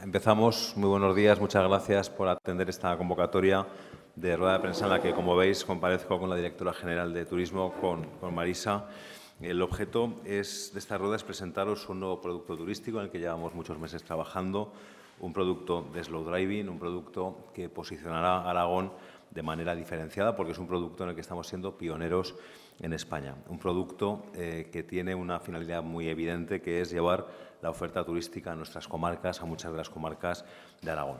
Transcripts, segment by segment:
Empezamos. Muy buenos días. Muchas gracias por atender esta convocatoria de rueda de prensa en la que, como veis, comparezco con la directora general de Turismo, con Marisa. El objeto de esta rueda es presentaros un nuevo producto turístico en el que llevamos muchos meses trabajando, un producto de slow driving, un producto que posicionará a Aragón de manera diferenciada porque es un producto en el que estamos siendo pioneros en España. Un producto que tiene una finalidad muy evidente, que es llevar la oferta turística a nuestras comarcas, a muchas de las comarcas de Aragón.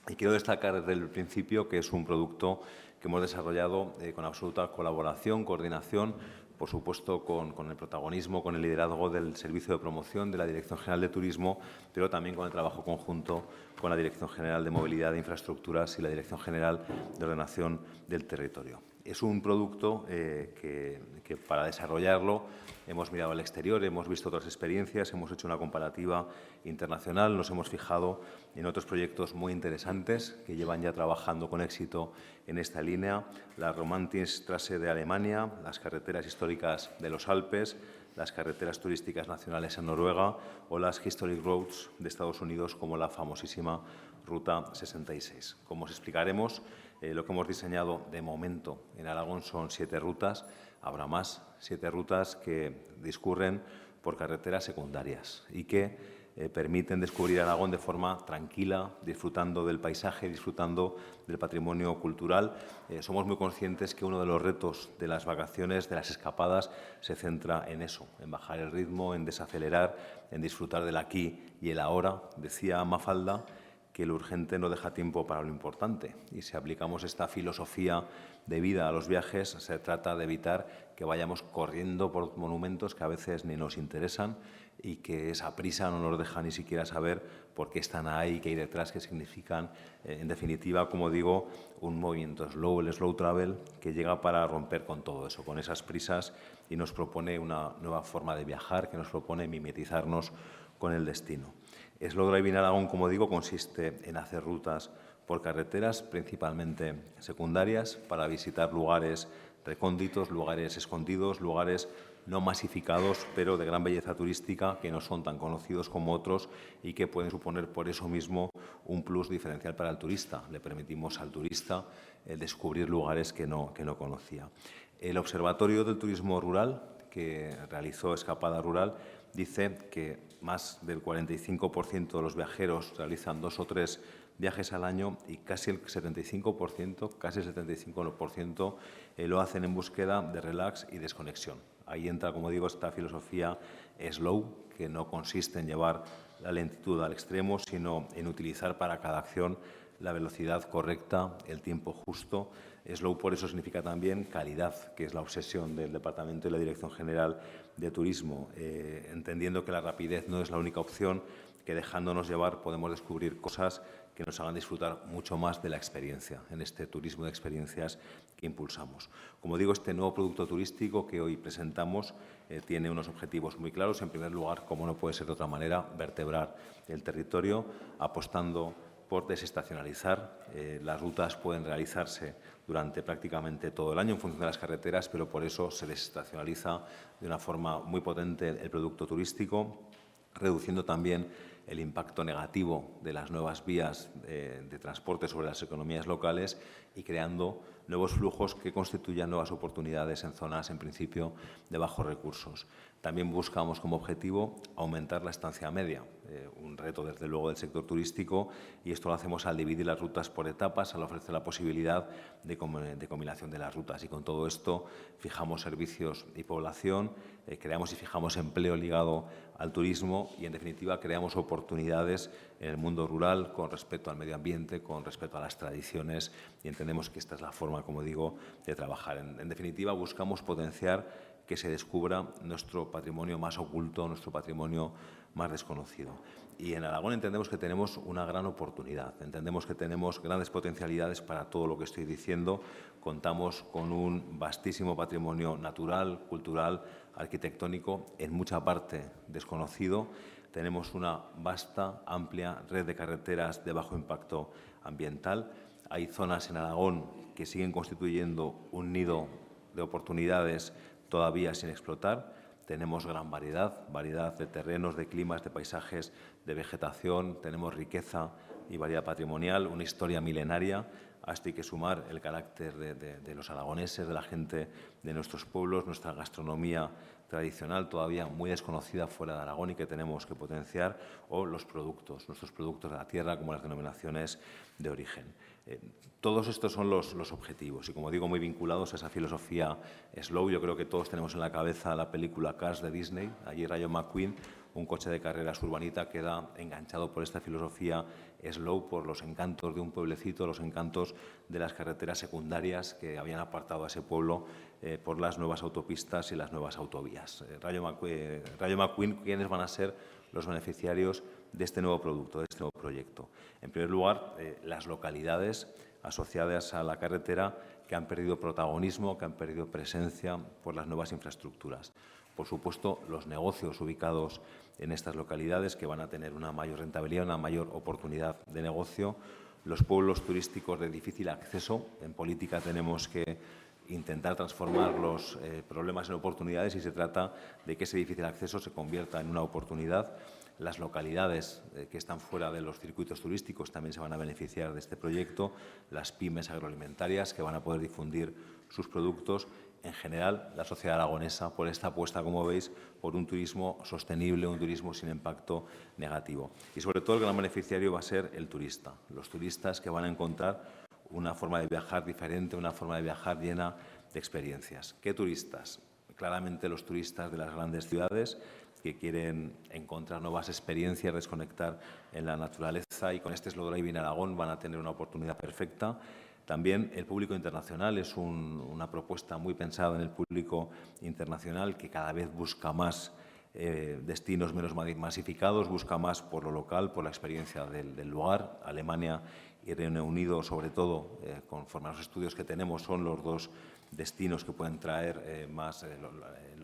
Y quiero destacar desde el principio que es un producto que hemos desarrollado con absoluta colaboración, coordinación, por supuesto con el protagonismo, con el liderazgo del Servicio de Promoción de la Dirección General de Turismo, pero también con el trabajo conjunto con la Dirección General de Movilidad e Infraestructuras y la Dirección General de Ordenación del Territorio. Es un producto que para desarrollarlo hemos mirado al exterior, hemos visto otras experiencias, hemos hecho una comparativa internacional, nos hemos fijado en otros proyectos muy interesantes que llevan ya trabajando con éxito en esta línea: la Romantistraße de Alemania, las carreteras históricas de los Alpes, las carreteras turísticas nacionales en Noruega o las Historic Roads de Estados Unidos, como la famosísima Ruta 66. Como os explicaremos, lo que hemos diseñado de momento en Aragón son 7 rutas. Habrá más, 7 rutas que discurren por carreteras secundarias y que permiten descubrir Aragón de forma tranquila, disfrutando del paisaje, disfrutando del patrimonio cultural. Somos muy conscientes que uno de los retos de las vacaciones, de las escapadas, se centra en eso, en bajar el ritmo, en desacelerar, en disfrutar del aquí y el ahora. Decía Mafalda que lo urgente no deja tiempo para lo importante, y si aplicamos esta filosofía de vida a los viajes, se trata de evitar que vayamos corriendo por monumentos que a veces ni nos interesan y que esa prisa no nos deja ni siquiera saber por qué están ahí, qué hay detrás, qué significan. En definitiva, como digo, un movimiento slow, el slow travel, que llega para romper con todo eso, con esas prisas, y nos propone una nueva forma de viajar, que nos propone mimetizarnos con el destino. Slow Driving Aragón, como digo, consiste en hacer rutas por carreteras, principalmente secundarias, para visitar lugares recónditos, lugares escondidos, lugares no masificados, pero de gran belleza turística, que no son tan conocidos como otros y que pueden suponer por eso mismo un plus diferencial para el turista. Le permitimos al turista descubrir lugares que no conocía. El Observatorio del Turismo Rural, que realizó Escapada Rural, dice que más del 45% de los viajeros realizan 2 o 3 viajes al año y casi el 75% lo hacen en búsqueda de relax y desconexión. Ahí entra, como digo, esta filosofía slow, que no consiste en llevar la lentitud al extremo, sino en utilizar para cada acción la velocidad correcta, el tiempo justo. Slow, por eso, significa también calidad, que es la obsesión del Departamento y la Dirección General de Turismo, entendiendo que la rapidez no es la única opción, que dejándonos llevar podemos descubrir cosas que nos hagan disfrutar mucho más de la experiencia, en este turismo de experiencias que impulsamos. Como digo, este nuevo producto turístico que hoy presentamos tiene unos objetivos muy claros. En primer lugar, como no puede ser de otra manera, vertebrar el territorio, apostando por desestacionalizar. Las rutas pueden realizarse durante prácticamente todo el año en función de las carreteras, pero por eso se desestacionaliza de una forma muy potente el producto turístico, reduciendo también el impacto negativo de las nuevas vías de transporte sobre las economías locales y creando nuevos flujos que constituyan nuevas oportunidades en zonas, en principio, de bajos recursos. También buscamos como objetivo aumentar la estancia media, un reto, desde luego, del sector turístico, y esto lo hacemos al dividir las rutas por etapas, al ofrecer la posibilidad de combinación de las rutas. Y con todo esto fijamos servicios y población, creamos y fijamos empleo ligado al turismo y, en definitiva, creamos oportunidades en el mundo rural con respecto al medio ambiente, con respecto a las tradiciones, y entendemos que esta es la forma, como digo, de trabajar. En definitiva, buscamos potenciar que se descubra nuestro patrimonio más oculto, nuestro patrimonio más desconocido. Y en Aragón entendemos que tenemos una gran oportunidad, entendemos que tenemos grandes potencialidades para todo lo que estoy diciendo. Contamos con un vastísimo patrimonio natural, cultural, arquitectónico, en mucha parte desconocido. Tenemos una vasta, amplia red de carreteras de bajo impacto ambiental. Hay zonas en Aragón que siguen constituyendo un nido de oportunidades todavía sin explotar. tenemos gran variedad de terrenos, de climas, de paisajes, de vegetación, tenemos riqueza y variedad patrimonial, una historia milenaria. A esto hay que sumar el carácter de los aragoneses, de la gente de nuestros pueblos, nuestra gastronomía tradicional todavía muy desconocida fuera de Aragón y que tenemos que potenciar, o los productos, nuestros productos de la tierra, como las denominaciones de origen. Todos estos son los objetivos y, como digo, muy vinculados a esa filosofía slow. Yo creo que todos tenemos en la cabeza la película Cars de Disney. Allí Rayo McQueen, un coche de carreras urbanita, queda enganchado por esta filosofía slow, por los encantos de un pueblecito, los encantos de las carreteras secundarias que habían apartado a ese pueblo por las nuevas autopistas y las nuevas autovías. Rayo McQueen, ¿quiénes van a ser los beneficiarios de este nuevo producto, de este nuevo proyecto? En primer lugar, las localidades asociadas a la carretera que han perdido protagonismo, que han perdido presencia por las nuevas infraestructuras. Por supuesto, los negocios ubicados en estas localidades que van a tener una mayor rentabilidad, una mayor oportunidad de negocio. Los pueblos turísticos de difícil acceso. En política tenemos que intentar transformar los problemas en oportunidades y se trata de que ese difícil acceso se convierta en una oportunidad. Las localidades que están fuera de los circuitos turísticos también se van a beneficiar de este proyecto. Las pymes agroalimentarias que van a poder difundir sus productos. En general, la sociedad aragonesa por esta apuesta, como veis, por un turismo sostenible, un turismo sin impacto negativo. Y sobre todo el gran beneficiario va a ser el turista. Los turistas que van a encontrar una forma de viajar diferente, una forma de viajar llena de experiencias. ¿Qué turistas? Claramente los turistas de las grandes ciudades que quieren encontrar nuevas experiencias, desconectar en la naturaleza, y con este Slow Driving Aragón van a tener una oportunidad perfecta. También el público internacional es una propuesta muy pensada en el público internacional que cada vez busca más destinos menos masificados, busca más por lo local, por la experiencia del lugar. Alemania y Reino Unido, sobre todo, conforme a los estudios que tenemos, son los dos destinos que pueden traer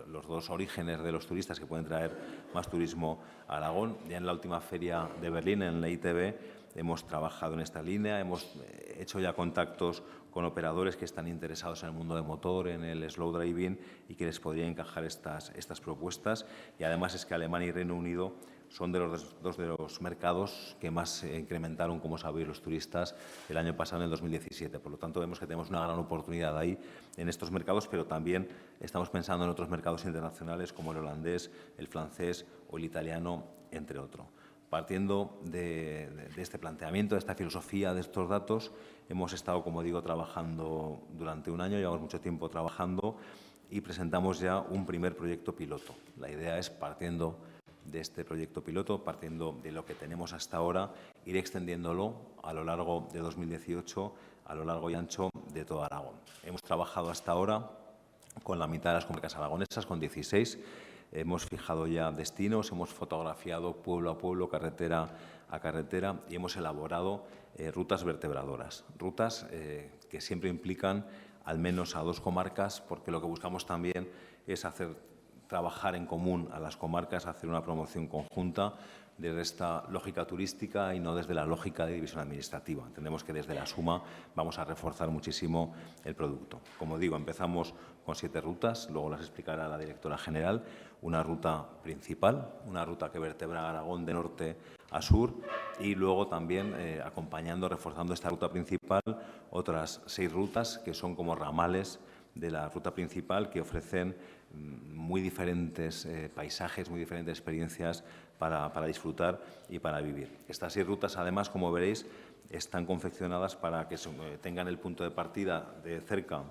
los dos orígenes de los turistas que pueden traer más turismo a Aragón. Ya en la última feria de Berlín, en la ITB, hemos trabajado en esta línea, hemos hecho ya contactos con operadores que están interesados en el mundo de motor, en el slow driving, y que les podría encajar estas propuestas. Y además es que Alemania y Reino Unido son dos de los mercados que más incrementaron, como sabéis, los turistas el año pasado, en el 2017. Por lo tanto, vemos que tenemos una gran oportunidad ahí en estos mercados, pero también estamos pensando en otros mercados internacionales como el holandés, el francés o el italiano, entre otros. Partiendo de este planteamiento, de esta filosofía, de estos datos, hemos estado, como digo, trabajando durante un año, llevamos mucho tiempo trabajando y presentamos ya un primer proyecto piloto. La idea es, partiendo de este proyecto piloto, partiendo de lo que tenemos hasta ahora, ir extendiéndolo a lo largo de 2018, a lo largo y ancho de toda Aragón. Hemos trabajado hasta ahora con la mitad de las comarcas aragonesas, con 16. Hemos fijado ya destinos, hemos fotografiado pueblo a pueblo, carretera a carretera, y hemos elaborado rutas vertebradoras. Rutas que siempre implican al menos a 2 comarcas, porque lo que buscamos también es trabajar en común a las comarcas, hacer una promoción conjunta desde esta lógica turística y no desde la lógica de división administrativa. Entendemos que desde la suma vamos a reforzar muchísimo el producto. Como digo, empezamos con 7 rutas, luego las explicará la directora general. Una ruta principal, una ruta que vertebra Aragón de norte a sur, y luego también acompañando, reforzando esta ruta principal, otras 6 rutas que son como ramales de la ruta principal, que ofrecen muy diferentes paisajes, muy diferentes experiencias para disfrutar y para vivir. Estas 6 rutas, además, como veréis, están confeccionadas para que tengan el punto de partida de cerca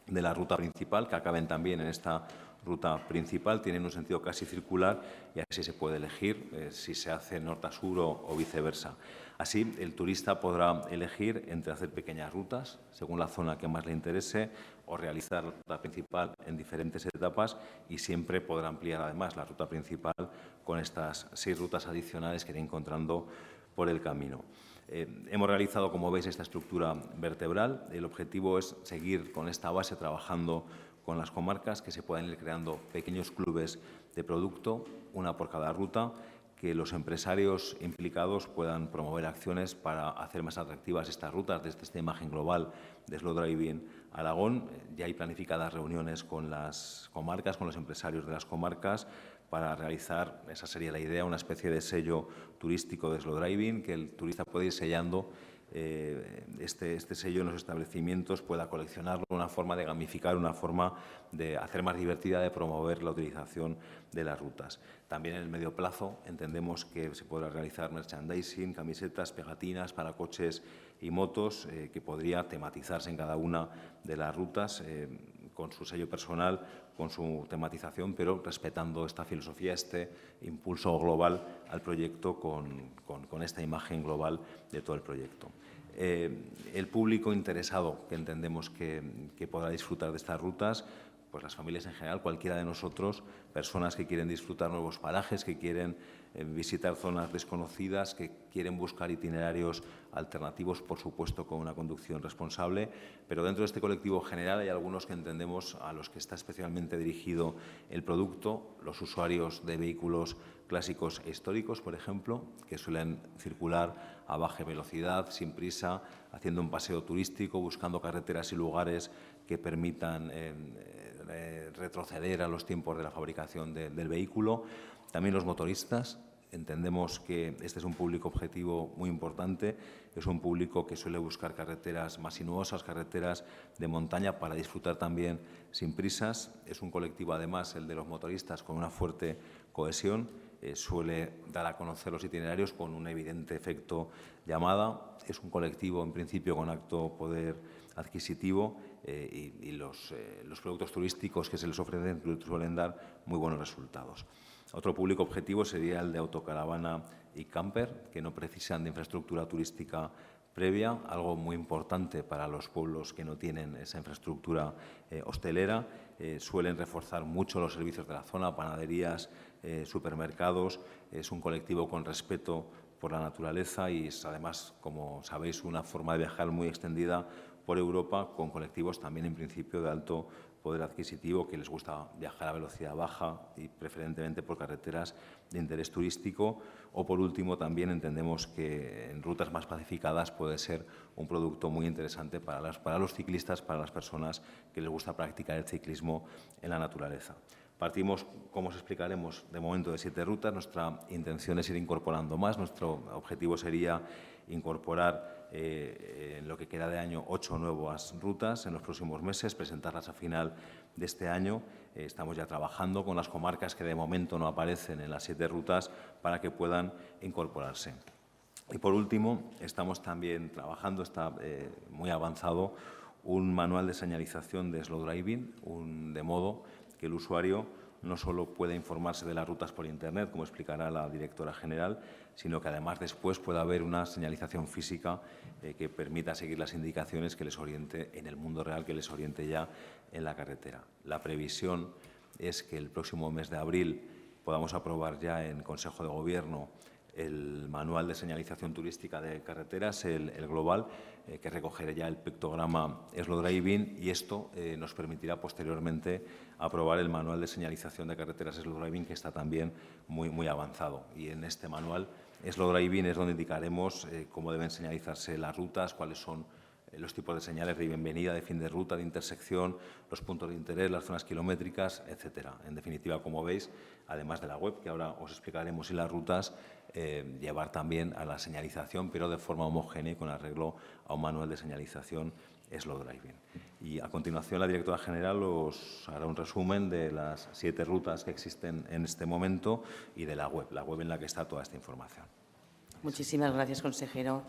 de la ruta principal, que acaben también en esta ruta principal, tienen un sentido casi circular y así se puede elegir si se hace norte a sur o viceversa. Así, el turista podrá elegir entre hacer pequeñas rutas, según la zona que más le interese, o realizar la ruta principal en diferentes etapas, y siempre podrá ampliar además la ruta principal con estas 6 rutas adicionales que irá encontrando por el camino. Hemos realizado, como veis, esta estructura vertebral. El objetivo es seguir con esta base trabajando con las comarcas, que se puedan ir creando pequeños clubes de producto, una por cada ruta, que los empresarios implicados puedan promover acciones para hacer más atractivas estas rutas desde esta imagen global de Slow Driving Aragón. Ya hay planificadas reuniones con las comarcas, con los empresarios de las comarcas, para realizar, esa sería la idea, una especie de sello turístico de Slow Driving, que el turista puede ir sellando este sello en los establecimientos, pueda coleccionarlo, una forma de gamificar, una forma de hacer más divertida, de promover la utilización de las rutas. También en el medio plazo entendemos que se podrá realizar merchandising, camisetas, pegatinas para coches y motos, que podría tematizarse en cada una de las rutas con su sello personal, con su tematización, pero respetando esta filosofía, este impulso global al proyecto con esta imagen global de todo el proyecto. El público interesado que entendemos que podrá disfrutar de estas rutas, pues las familias en general, cualquiera de nosotros, personas que quieren disfrutar nuevos parajes, que quieren visitar zonas desconocidas, que quieren buscar itinerarios alternativos, por supuesto, con una conducción responsable. Pero dentro de este colectivo general hay algunos que entendemos a los que está especialmente dirigido el producto, los usuarios de vehículos clásicos e históricos, por ejemplo, que suelen circular a baja velocidad, sin prisa, haciendo un paseo turístico, buscando carreteras y lugares que permitan retroceder a los tiempos de la fabricación del vehículo. También los motoristas. Entendemos que este es un público objetivo muy importante, es un público que suele buscar carreteras más sinuosas, carreteras de montaña para disfrutar también sin prisas. Es un colectivo, además, el de los motoristas, con una fuerte cohesión, suele dar a conocer los itinerarios con un evidente efecto llamada. Es un colectivo, en principio, con alto poder adquisitivo y los productos turísticos que se les ofrecen suelen dar muy buenos resultados. Otro público objetivo sería el de autocaravana y camper, que no precisan de infraestructura turística previa, algo muy importante para los pueblos que no tienen esa infraestructura hostelera. Suelen reforzar mucho los servicios de la zona, panaderías, supermercados. Es un colectivo con respeto por la naturaleza y es, además, como sabéis, una forma de viajar muy extendida por Europa, con colectivos también, en principio, de alto poder adquisitivo, que les gusta viajar a velocidad baja y preferentemente por carreteras de interés turístico. O, por último, también entendemos que en rutas más pacificadas puede ser un producto muy interesante para los ciclistas, para las personas que les gusta practicar el ciclismo en la naturaleza. Partimos, como os explicaremos, de momento de 7 rutas. Nuestra intención es ir incorporando más. Nuestro objetivo sería incorporar en lo que queda de año 8 nuevas rutas en los próximos meses, presentarlas a final de este año. Estamos ya trabajando con las comarcas que de momento no aparecen en las 7 rutas para que puedan incorporarse. Y, por último, estamos también trabajando, está muy avanzado, un manual de señalización de Slow Driving, de modo que el usuario no solo puede informarse de las rutas por Internet, como explicará la directora general, sino que además después pueda haber una señalización física que permita seguir las indicaciones, que les oriente en el mundo real, que les oriente ya en la carretera. La previsión es que el próximo mes de abril podamos aprobar ya en Consejo de Gobierno el manual de señalización turística de carreteras, el global, que recogerá ya el pictograma Slow Driving, y esto nos permitirá posteriormente aprobar el manual de señalización de carreteras Slow Driving, que está también muy avanzado. Y en este manual Slow Driving es donde indicaremos cómo deben señalizarse las rutas, cuáles son los tipos de señales de bienvenida, de fin de ruta, de intersección, los puntos de interés, las zonas kilométricas, etcétera. En definitiva, como veis, además de la web, que ahora os explicaremos, y las rutas, llevar también a la señalización, pero de forma homogénea y con arreglo a un manual de señalización Slow Driving. Y a continuación la directora general os hará un resumen de las 7 rutas que existen en este momento y de la web en la que está toda esta información. Muchísimas gracias, consejero.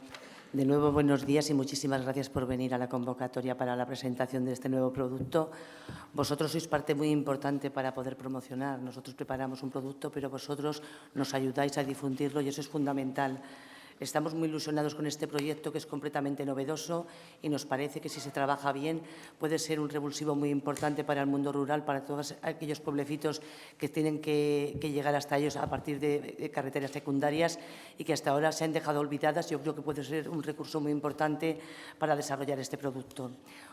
De nuevo, buenos días y muchísimas gracias por venir a la convocatoria para la presentación de este nuevo producto. Vosotros sois parte muy importante para poder promocionar. Nosotros preparamos un producto, pero vosotros nos ayudáis a difundirlo y eso es fundamental. Estamos muy ilusionados con este proyecto, que es completamente novedoso, y nos parece que si se trabaja bien puede ser un revulsivo muy importante para el mundo rural, para todos aquellos pueblecitos que tienen que llegar hasta ellos a partir de carreteras secundarias y que hasta ahora se han dejado olvidadas. Yo creo que puede ser un recurso muy importante para desarrollar este producto.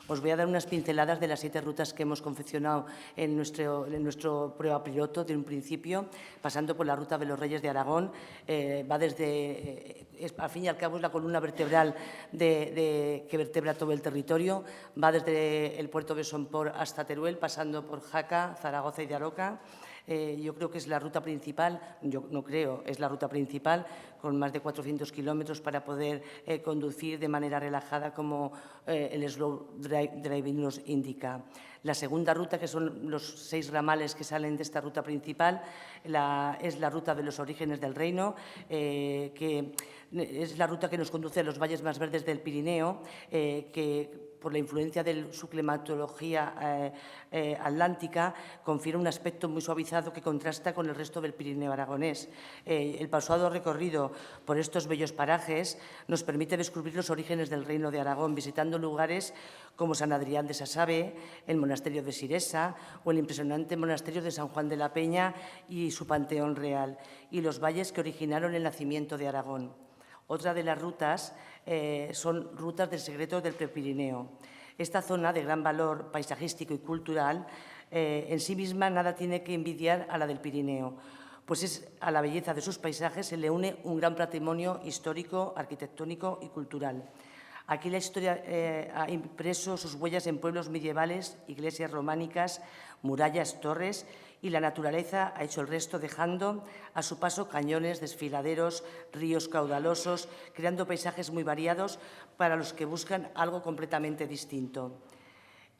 Os voy a dar unas pinceladas de las 7 rutas que hemos confeccionado en nuestro prueba piloto de un principio, pasando por la ruta de los Reyes de Aragón. Va desde, al fin y al cabo, es la columna vertebral que vertebra todo el territorio. Va desde el puerto de Somport hasta Teruel, pasando por Jaca, Zaragoza y Daroca. Yo creo que es la ruta principal, yo no creo, es la ruta principal, con más de 400 kilómetros para poder conducir de manera relajada, como el slow driving nos indica. La segunda ruta, que son los 6 ramales que salen de esta ruta principal, es la ruta de los orígenes del reino, que es la ruta que nos conduce a los valles más verdes del Pirineo, que por la influencia de su climatología atlántica, confiere un aspecto muy suavizado que contrasta con el resto del Pirineo aragonés. El pasado recorrido por estos bellos parajes nos permite descubrir los orígenes del Reino de Aragón, visitando lugares como San Adrián de Sasabe, el monasterio de Siresa o el impresionante monasterio de San Juan de la Peña y su panteón real, y los valles que originaron el nacimiento de Aragón. Otra de las rutas son rutas del secreto del Prepirineo. Esta zona de gran valor paisajístico y cultural en sí misma nada tiene que envidiar a la del Pirineo, pues a la belleza de sus paisajes se le une un gran patrimonio histórico, arquitectónico y cultural. Aquí la historia ha impreso sus huellas en pueblos medievales, iglesias románicas, murallas, torres, y la naturaleza ha hecho el resto, dejando a su paso cañones, desfiladeros, ríos caudalosos, creando paisajes muy variados para los que buscan algo completamente distinto.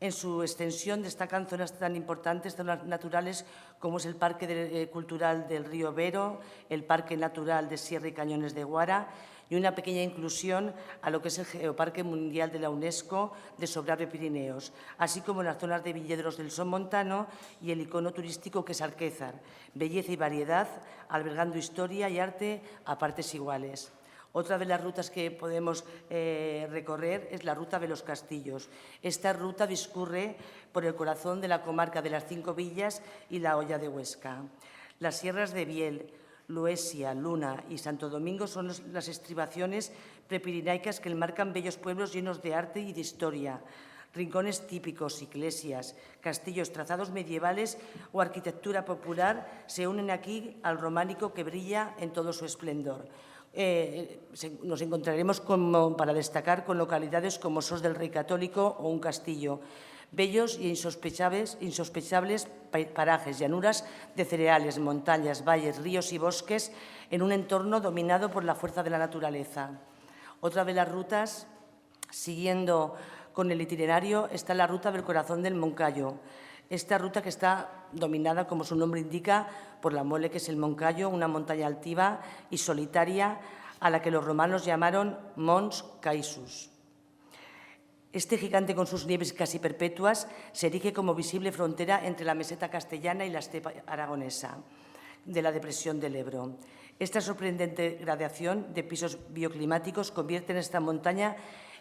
En su extensión destacan zonas tan importantes, zonas naturales, como es el Parque Cultural del Río Vero, el Parque Natural de Sierra y Cañones de Guara, y una pequeña inclusión a lo que es el Geoparque Mundial de la UNESCO de Sobrarbe Pirineos, así como las zonas de viñedos del Somontano y el icono turístico que es Alquézar, belleza y variedad, albergando historia y arte a partes iguales. Otra de las rutas que podemos recorrer es la ruta de los castillos. Esta ruta discurre por el corazón de la comarca de las 5 Villas y la Hoya de Huesca. Las sierras de Biel, Luesia, Luna y Santo Domingo son las estribaciones prepirinaicas que enmarcan bellos pueblos llenos de arte y de historia. Rincones típicos, iglesias, castillos, trazados medievales o arquitectura popular se unen aquí al románico que brilla en todo su esplendor. Nos encontraremos, para destacar, con localidades como Sos del Rey Católico o un castillo. Bellos e insospechables parajes, llanuras de cereales, montañas, valles, ríos y bosques en un entorno dominado por la fuerza de la naturaleza. Otra de las rutas, siguiendo con el itinerario, está la ruta del corazón del Moncayo. Esta ruta que está dominada, como su nombre indica, por la mole, que es el Moncayo, una montaña altiva y solitaria a la que los romanos llamaron Mons Caesus. Este gigante, con sus nieves casi perpetuas, se erige como visible frontera entre la meseta castellana y la estepa aragonesa de la depresión del Ebro. Esta sorprendente gradación de pisos bioclimáticos convierte en esta montaña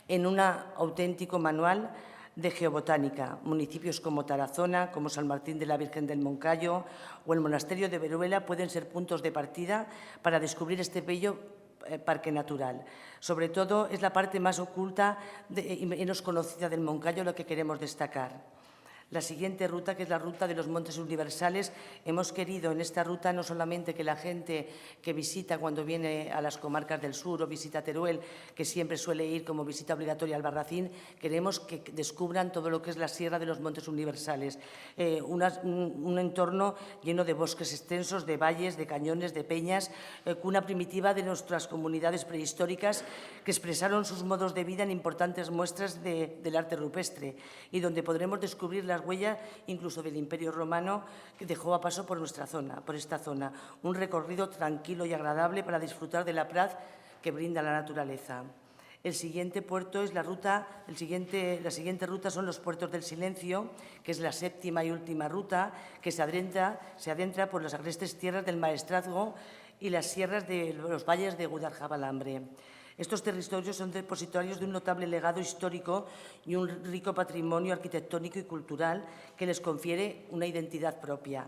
en un auténtico manual de geobotánica. Municipios como Tarazona, como San Martín de la Virgen del Moncayo o el monasterio de Veruela pueden ser puntos de partida para descubrir este bello parque natural. Sobre todo es la parte más oculta y menos conocida del Moncayo lo que queremos destacar. La siguiente ruta, que es la ruta de los Montes Universales, hemos querido en esta ruta no solamente que la gente que visita cuando viene a las comarcas del sur o visita Teruel, que siempre suele ir como visita obligatoria al Barracín, queremos que descubran todo lo que es la Sierra de los Montes Universales, un entorno lleno de bosques extensos, de valles, de cañones, de peñas, cuna primitiva de nuestras comunidades prehistóricas que expresaron sus modos de vida en importantes muestras del arte rupestre y donde podremos descubrir las huellas incluso del Imperio Romano que dejó a paso por esta zona. Un recorrido tranquilo y agradable para disfrutar de la paz que brinda la naturaleza. El siguiente puerto es la siguiente ruta son los Puertos del Silencio, que es la 7ª y última ruta que se adentra por las agrestes tierras del Maestrazgo y las sierras de los valles de Guadaljabalambre. Estos territorios son depositarios de un notable legado histórico y un rico patrimonio arquitectónico y cultural que les confiere una identidad propia.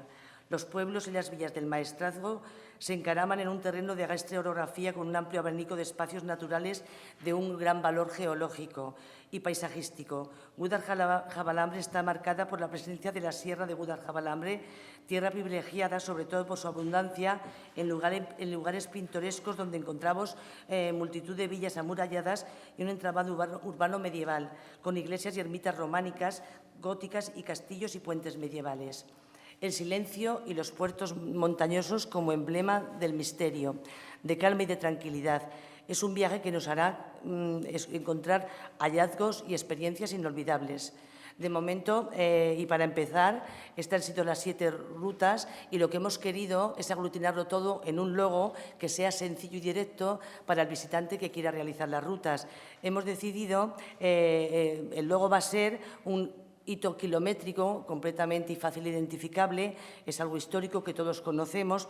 Los pueblos y las villas del Maestrazgo se encaraman en un terreno de agrestre orografía con un amplio abanico de espacios naturales de un gran valor geológico y paisajístico. Guadaljabalambre está marcada por la presencia de la Sierra de Guadaljabalambre, tierra privilegiada sobre todo por su abundancia en lugares pintorescos donde encontramos multitud de villas amuralladas y un entramado urbano medieval, con iglesias y ermitas románicas, góticas y castillos y puentes medievales. El silencio y los puertos montañosos como emblema del misterio, de calma y de tranquilidad. Es un viaje que nos hará encontrar hallazgos y experiencias inolvidables. De momento, y para empezar, estas han sido las 7 rutas y lo que hemos querido es aglutinarlo todo en un logo que sea sencillo y directo para el visitante que quiera realizar las rutas. Hemos decidido, el logo va a ser un hito kilométrico completamente y fácil identificable, es algo histórico que todos conocemos,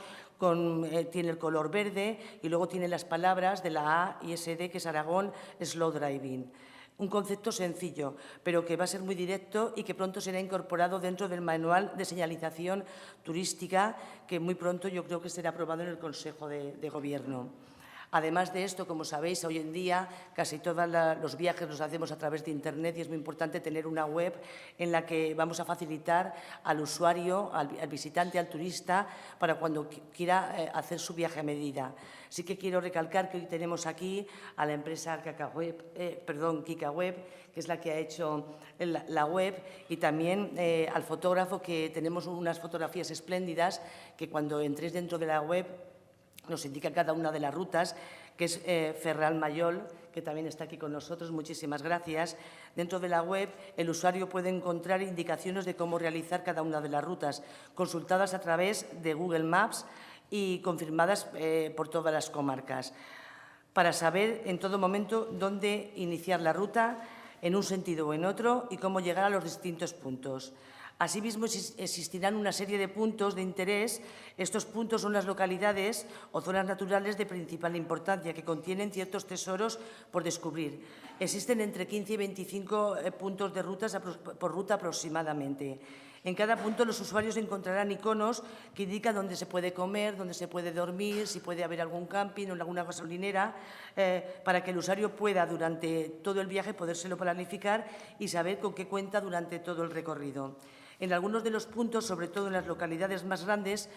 tiene el color verde y luego tiene las palabras de la A y SD, que es Aragón Slow Driving. Un concepto sencillo, pero que va a ser muy directo y que pronto será incorporado dentro del manual de señalización turística, que muy pronto yo creo que será aprobado en el Consejo de Gobierno. Además de esto, como sabéis, hoy en día casi todos los viajes los hacemos a través de Internet y es muy importante tener una web en la que vamos a facilitar al usuario, al visitante, al turista, para cuando quiera hacer su viaje a medida. Sí que quiero recalcar que hoy tenemos aquí a la empresa KikaWeb, que es la que ha hecho la web, y también al fotógrafo, que tenemos unas fotografías espléndidas que cuando entréis dentro de la web nos indica cada una de las rutas, que es Ferral Mayol, que también está aquí con nosotros. Muchísimas gracias. Dentro de la web, el usuario puede encontrar indicaciones de cómo realizar cada una de las rutas, consultadas a través de Google Maps y confirmadas por todas las comarcas, para saber en todo momento dónde iniciar la ruta, en un sentido o en otro, y cómo llegar a los distintos puntos. Asimismo, existirán una serie de puntos de interés. Estos puntos son las localidades o zonas naturales de principal importancia que contienen ciertos tesoros por descubrir. Existen entre 15 y 25 puntos de rutas por ruta aproximadamente. En cada punto los usuarios encontrarán iconos que indican dónde se puede comer, dónde se puede dormir, si puede haber algún camping o alguna gasolinera, para que el usuario pueda durante todo el viaje podérselo planificar y saber con qué cuenta durante todo el recorrido. En algunos de los puntos, sobre todo en las localidades más grandes,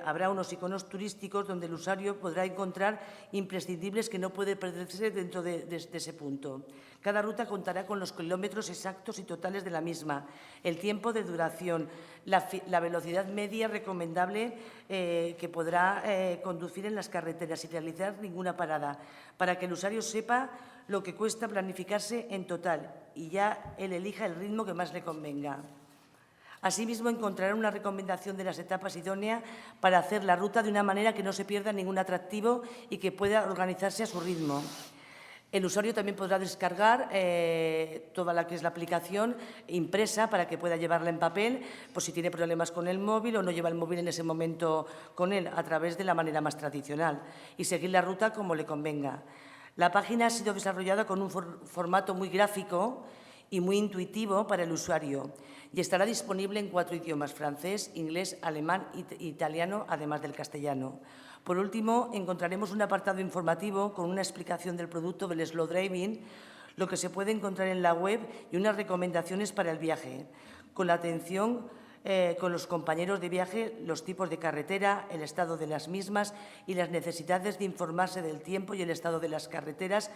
habrá unos iconos turísticos donde el usuario podrá encontrar imprescindibles que no puede perderse dentro de ese punto. Cada ruta contará con los kilómetros exactos y totales de la misma, el tiempo de duración, la velocidad media recomendable que podrá conducir en las carreteras sin realizar ninguna parada, para que el usuario sepa lo que cuesta planificarse en total y ya él elija el ritmo que más le convenga. Asimismo, encontrará una recomendación de las etapas idónea para hacer la ruta de una manera que no se pierda ningún atractivo y que pueda organizarse a su ritmo. El usuario también podrá descargar toda la que es la aplicación impresa para que pueda llevarla en papel, por si tiene problemas con el móvil o no lleva el móvil en ese momento con él, a través de la manera más tradicional, y seguir la ruta como le convenga. La página ha sido desarrollada con un formato muy gráfico y muy intuitivo para el usuario y estará disponible en 4 idiomas: francés, inglés, alemán e italiano, además del castellano. Por último, encontraremos un apartado informativo con una explicación del producto del slow driving, lo que se puede encontrar en la web y unas recomendaciones para el viaje, con la atención con los compañeros de viaje, los tipos de carretera, el estado de las mismas y las necesidades de informarse del tiempo y el estado de las carreteras,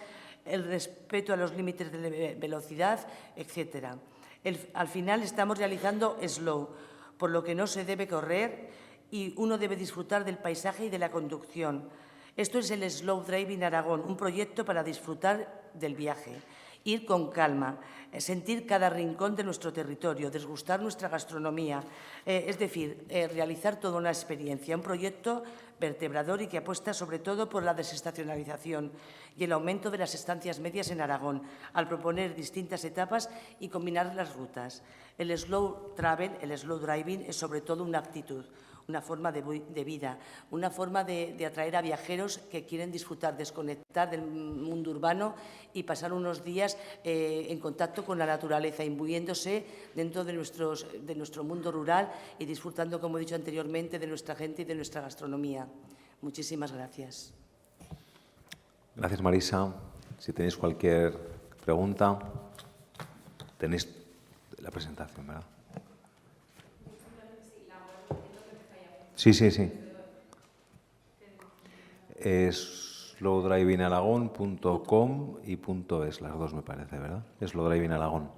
el respeto a los límites de velocidad, etc. Al final estamos realizando slow, por lo que no se debe correr y uno debe disfrutar del paisaje y de la conducción. Esto es el Slow Driving Aragón, un proyecto para disfrutar del viaje, ir con calma, sentir cada rincón de nuestro territorio, desgustar nuestra gastronomía, es decir, realizar toda una experiencia, un proyecto vertebrador y que apuesta sobre todo por la desestacionalización y el aumento de las estancias medias en Aragón, al proponer distintas etapas y combinar las rutas. El slow travel, el slow driving, es sobre todo una actitud, una forma de vida, una forma de atraer a viajeros que quieren disfrutar, desconectar del mundo urbano y pasar unos días en contacto con la naturaleza, imbuyéndose dentro de nuestro mundo rural y disfrutando, como he dicho anteriormente, de nuestra gente y de nuestra gastronomía. Muchísimas gracias. Gracias, Marisa. Si tenéis cualquier pregunta, tenéis la presentación, ¿verdad? Sí. Es slowdrivingalagón.com y .es, las dos me parece, ¿verdad? Es slowdrivingalagón.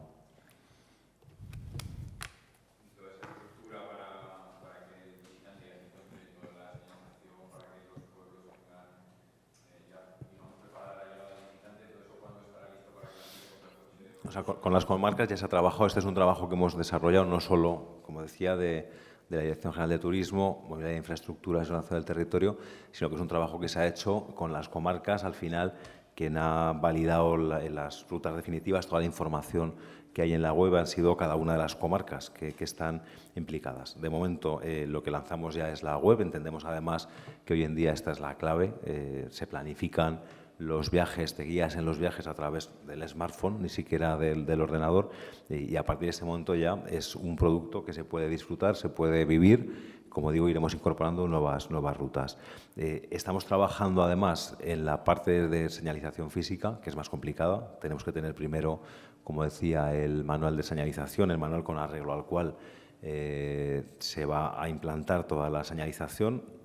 O sea, con las comarcas ya se ha trabajado. Este es un trabajo que hemos desarrollado no solo, como decía, de la Dirección General de Turismo, Movilidad e Infraestructuras y Ordenación del Territorio, sino que es un trabajo que se ha hecho con las comarcas. Al final, quien ha validado las rutas definitivas, toda la información que hay en la web han sido cada una de las comarcas que están implicadas. De momento, lo que lanzamos ya es la web. Entendemos, además, que hoy en día esta es la clave. Se planifican los viajes, te guías en los viajes a través del smartphone, ni siquiera del ordenador, y a partir de este momento ya es un producto que se puede disfrutar, se puede vivir. Como digo, iremos incorporando nuevas rutas. Estamos trabajando, además, en la parte de señalización física, que es más complicada. Tenemos que tener primero, como decía, el manual de señalización, el manual con arreglo al cual se va a implantar toda la señalización.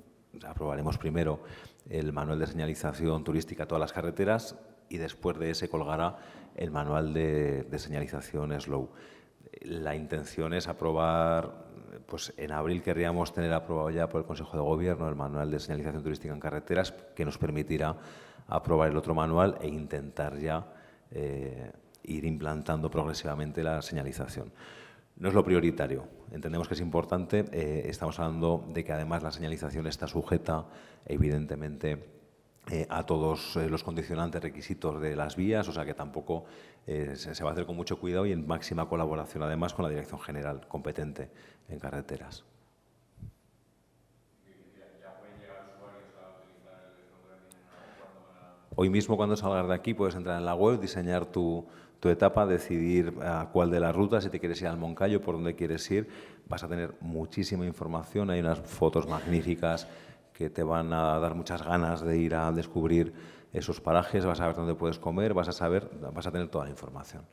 Aprobaremos primero el manual de señalización turística a todas las carreteras y después de ese colgará el manual de señalización slow. La intención es aprobar, pues en abril querríamos tener aprobado ya por el Consejo de Gobierno el manual de señalización turística en carreteras, que nos permitirá aprobar el otro manual e intentar ya ir implantando progresivamente la señalización. No es lo prioritario, entendemos que es importante. Estamos hablando de que además la señalización está sujeta, evidentemente, a todos los condicionantes, requisitos de las vías, o sea que tampoco se va a hacer con mucho cuidado y en máxima colaboración, además, con la Dirección General competente en carreteras. Hoy mismo, cuando salgas de aquí, puedes entrar en la web, diseñar tu etapa, decidir a cuál de las rutas, si te quieres ir al Moncayo, por dónde quieres ir. Vas a tener muchísima información, hay unas fotos magníficas que te van a dar muchas ganas de ir a descubrir esos parajes, vas a ver dónde puedes comer, vas a tener toda la información.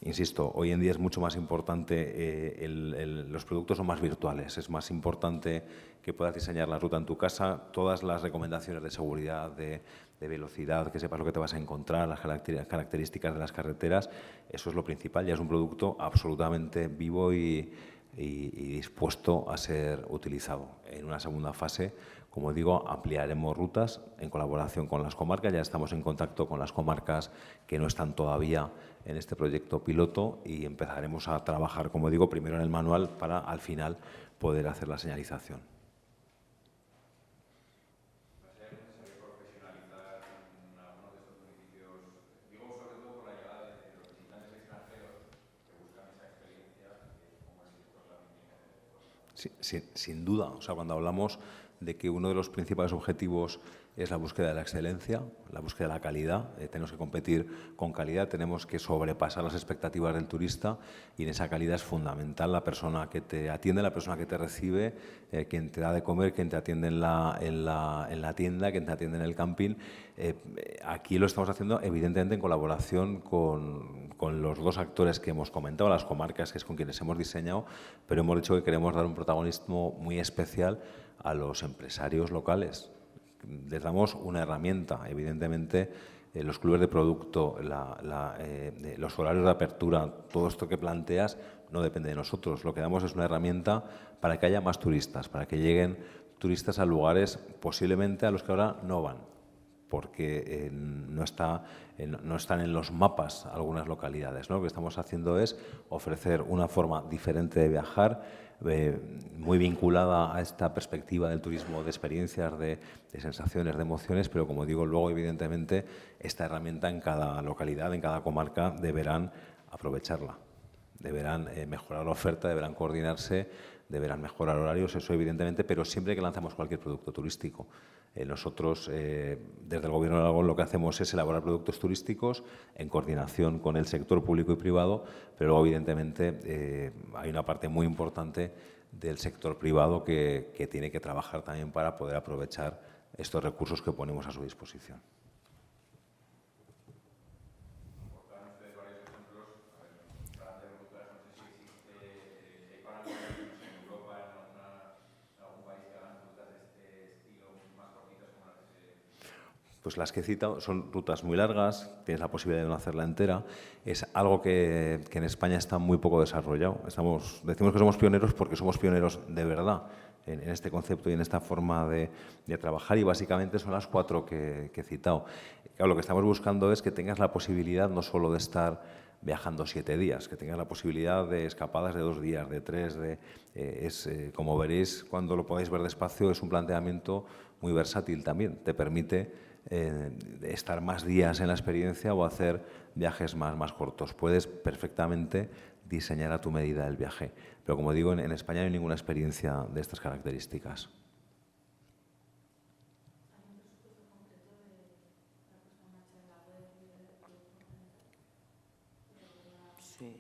Insisto, hoy en día es mucho más importante, los productos son más virtuales, es más importante que puedas diseñar la ruta en tu casa, todas las recomendaciones de seguridad, de velocidad, que sepas lo que te vas a encontrar, las características de las carreteras, eso es lo principal. Ya es un producto absolutamente vivo y dispuesto a ser utilizado. En una segunda fase, como digo, ampliaremos rutas en colaboración con las comarcas. Ya estamos en contacto con las comarcas que no están todavía en este proyecto piloto y empezaremos a trabajar, como digo, primero en el manual para al final poder hacer la señalización. Sí, sin duda. O sea, cuando hablamos de que uno de los principales objetivos es la búsqueda de la excelencia, la búsqueda de la calidad, tenemos que competir con calidad, tenemos que sobrepasar las expectativas del turista y en esa calidad es fundamental la persona que te atiende, la persona que te recibe, quien te da de comer, quien te atiende en la tienda, quien te atiende en el camping. Aquí lo estamos haciendo evidentemente en colaboración con los dos actores que hemos comentado, las comarcas, que es con quienes hemos diseñado, pero hemos dicho que queremos dar un protagonismo muy especial a los empresarios locales. Les damos una herramienta, evidentemente, los clubes de producto, los horarios de apertura, todo esto que planteas no depende de nosotros. Lo que damos es una herramienta para que haya más turistas, para que lleguen turistas a lugares posiblemente a los que ahora no van. porque no están en los mapas algunas localidades, ¿no? Lo que estamos haciendo es ofrecer una forma diferente de viajar, muy vinculada a esta perspectiva del turismo de experiencias, de sensaciones, de emociones, pero como digo, luego evidentemente esta herramienta en cada localidad, en cada comarca, deberán aprovecharla, deberán mejorar la oferta, deberán coordinarse, deberán mejorar horarios, eso evidentemente, pero siempre que lanzamos cualquier producto turístico. Nosotros, desde el Gobierno de Aragón, lo que hacemos es elaborar productos turísticos en coordinación con el sector público y privado, pero luego, evidentemente, hay una parte muy importante del sector privado que tiene que trabajar también para poder aprovechar estos recursos que ponemos a su disposición. Pues las que he citado son rutas muy largas, tienes la posibilidad de no hacerla entera. Es algo que en España está muy poco desarrollado. Decimos que somos pioneros porque somos pioneros de verdad en este concepto y en esta forma de trabajar, y básicamente son las 4 que he citado. Claro, lo que estamos buscando es que tengas la posibilidad no solo de estar viajando 7 días, que tengas la posibilidad de escapadas de 2 días, de 3, como veréis cuando lo podáis ver despacio, es un planteamiento muy versátil también. Te permite estar más días en la experiencia o hacer viajes más cortos. Puedes perfectamente diseñar a tu medida el viaje. Pero como digo, en España no hay ninguna experiencia de estas características. Sí.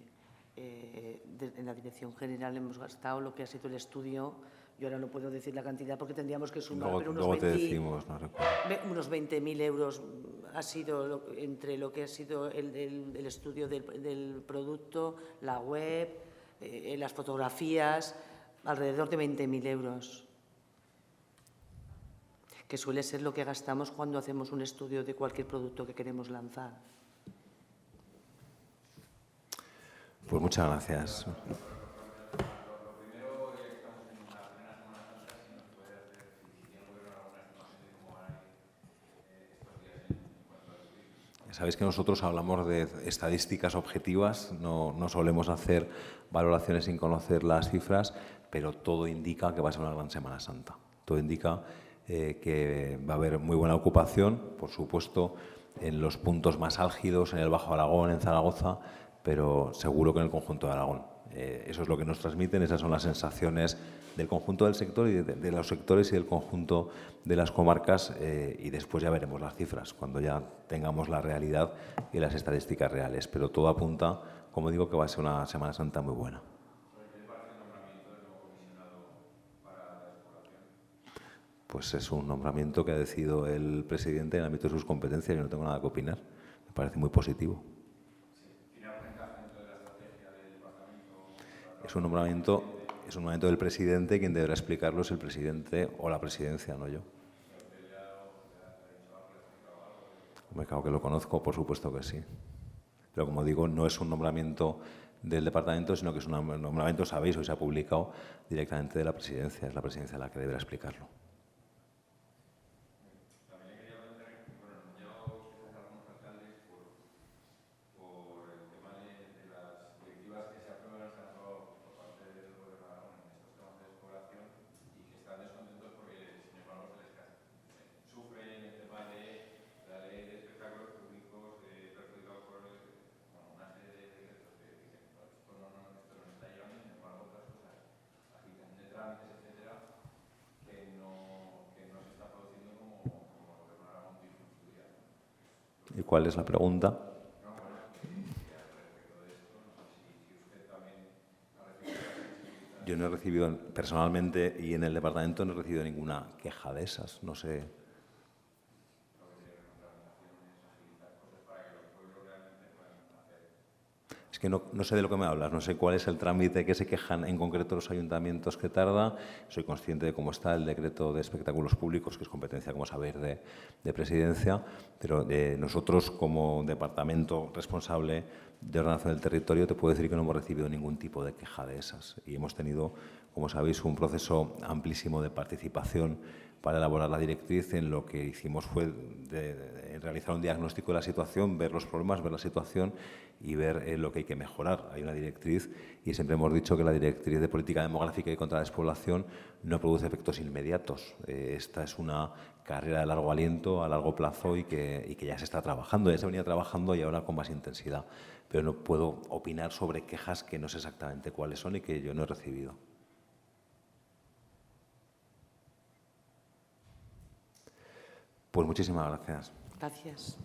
En la Dirección General hemos gastado lo que ha sido el estudio. Yo ahora no puedo decir la cantidad porque tendríamos que sumar, pero luego te decimos, no recuerdo. Unos 20.000 euros ha sido entre lo que ha sido el estudio del producto, la web, las fotografías, alrededor de 20.000 euros, que suele ser lo que gastamos cuando hacemos un estudio de cualquier producto que queremos lanzar. Pues muchas gracias. Sabéis que nosotros hablamos de estadísticas objetivas, no solemos hacer valoraciones sin conocer las cifras, pero todo indica que va a ser una gran Semana Santa. Todo indica que va a haber muy buena ocupación, por supuesto, en los puntos más álgidos, en el Bajo Aragón, en Zaragoza, pero seguro que en el conjunto de Aragón. Eso es lo que nos transmiten, esas son las sensaciones del conjunto del sector y de los sectores y del conjunto de las comarcas, y después ya veremos las cifras, cuando ya tengamos la realidad y las estadísticas reales. Pero todo apunta, como digo, que va a ser una Semana Santa muy buena. Pues es un nombramiento que ha decidido el presidente en el ámbito de sus competencias y no tengo nada que opinar. Me parece muy positivo. Es un nombramiento del presidente, quien deberá explicarlo es el presidente o la presidencia, no yo. Claro que lo conozco, por supuesto que sí. Pero como digo, no es un nombramiento del departamento, sino que es un nombramiento, sabéis, hoy se ha publicado directamente de la presidencia. Es la presidencia la que deberá explicarlo. ¿Y cuál es la pregunta? Yo no he recibido personalmente y en el departamento no he recibido ninguna queja de esas, no sé. Es que no sé de lo que me hablas, no sé cuál es el trámite que se quejan en concreto los ayuntamientos que tarda. Soy consciente de cómo está el decreto de espectáculos públicos, que es competencia, como sabéis, de presidencia, pero nosotros como departamento responsable de ordenación del territorio, te puedo decir que no hemos recibido ningún tipo de queja de esas. Y hemos tenido, como sabéis, un proceso amplísimo de participación para elaborar la directriz. En lo que hicimos fue realizar un diagnóstico de la situación, ver los problemas, ver la situación y ver lo que hay que mejorar. Hay una directriz y siempre hemos dicho que la directriz de política demográfica y contra la despoblación no produce efectos inmediatos. Esta es una carrera de largo aliento, a largo plazo y que ya se está trabajando, ya se venía trabajando y ahora con más intensidad. Pero no puedo opinar sobre quejas que no sé exactamente cuáles son y que yo no he recibido. Pues muchísimas gracias. Gracias.